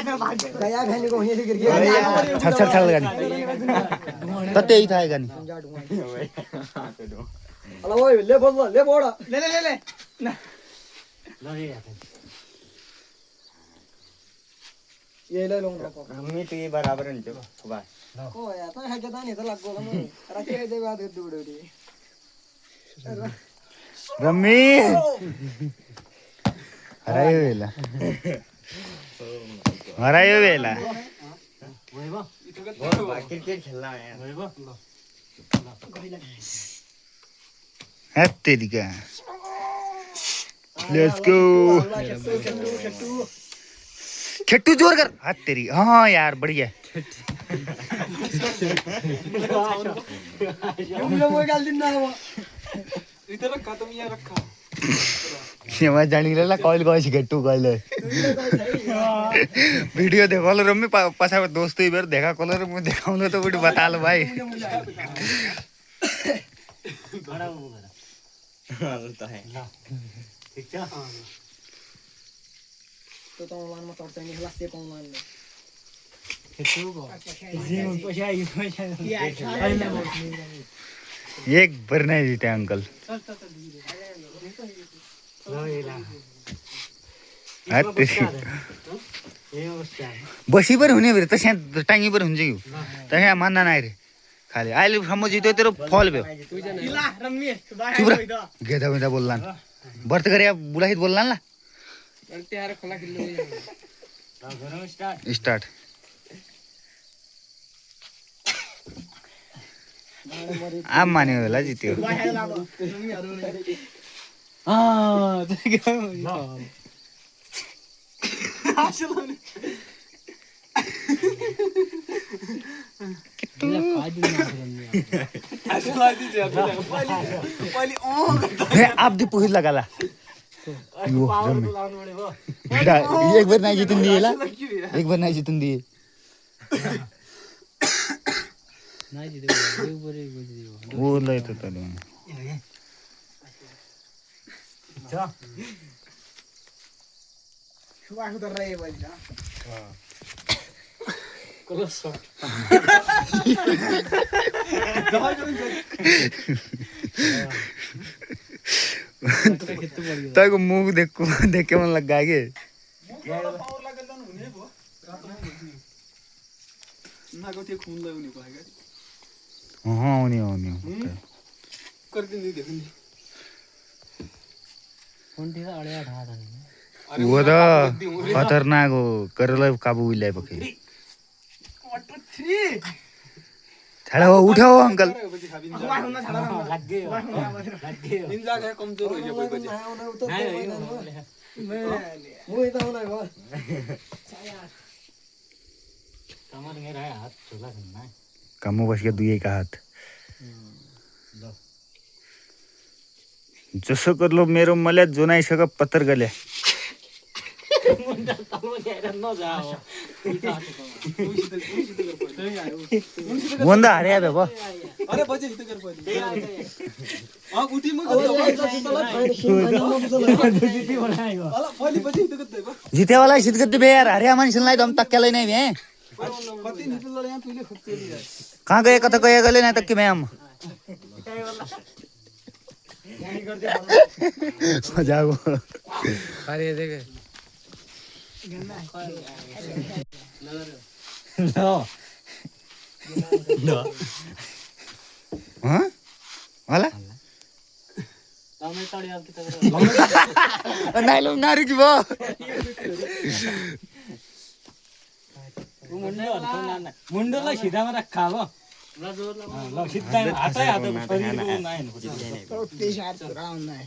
गया खाने को होने से गिर गया छल छल छल गानी तर त्यही थाहा गानी अला ओए ले बोल ले बोड़ा ले ले ले ले ना ये ले लूंगा मी तो ये बराबर है जो बस को यार तो है क्या नहीं तो लग गया मैं रखे दे बात कर दूड़ी रम्मी हरायो बेला हरायो बेला क्रिकेट खेलना है तेरी का लेट्स गो खेट्टू जोर कर हाथ तेरी हाँ यार बढ़िया सेवा जाणीला कॉल कशी खेट्टू कॉल वीडियो देखो लो रम्मी पछा दोस्त इबर देखा कलर मैं देखाऊंगा तो बड़ी बता लो भाई तो मान मत तोड़ते नहीं हलासे कौन मान ले एक भर नहीं जीते अंकल बसी पर हुने फेरि तस्या टाङ्गी पर हुन्छ कि तस्या मान्दा नाही रे खाली अहिलेसम्म जित्यो तेरो फल भयो गेदा बेदा बोल्ला व्रत गरे बुलाहित बोल्ला ला स्टार्ट आम मान्यो होला जित्यो आप पुखित लगाला एक बार नहीं जितन दिए ला एक बार नहीं जितन दिए वो लय तो तले वाह उधर रहे भाई तैको मुख देख के मन लगा के वो तो खतरनाक हो करेला काबू ल्याए पके छाड़ा हो उठो अंकल कामो बस के दुई का हात जसं करलो मेरो मला जोनाई सगळं पत्तर गल्या वंदा हरे बाबा अरे बजे हित कर पहिले हां उठी मग पहिले बजे हित करते बा जितेवाला शित करते बे यार हरे माणसाला दम तक्क्याला नाही बे पति निकल यहाँ तुले खुद चली जाए कहाँ गए कथा गए गले नाही तक्के मैम मजाक अरे देख हाँ वाला नाही लो नारी की बा मुंडला शिधा में रखा वो लो शिधा आता है ते शायद राउंड है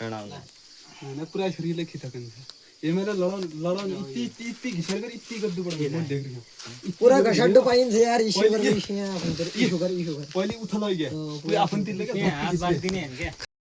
ना पूरा शरीर ले खिता कर ये मेरा लड़न इतनी घिसर कर इतनी गद्दू पड़ गई देख रही हूं पूरा घसड्डो पाइन से यार इशू कर आपण तर इशू कर पहिले उठला गया आपण तिले का हात बांधती नाही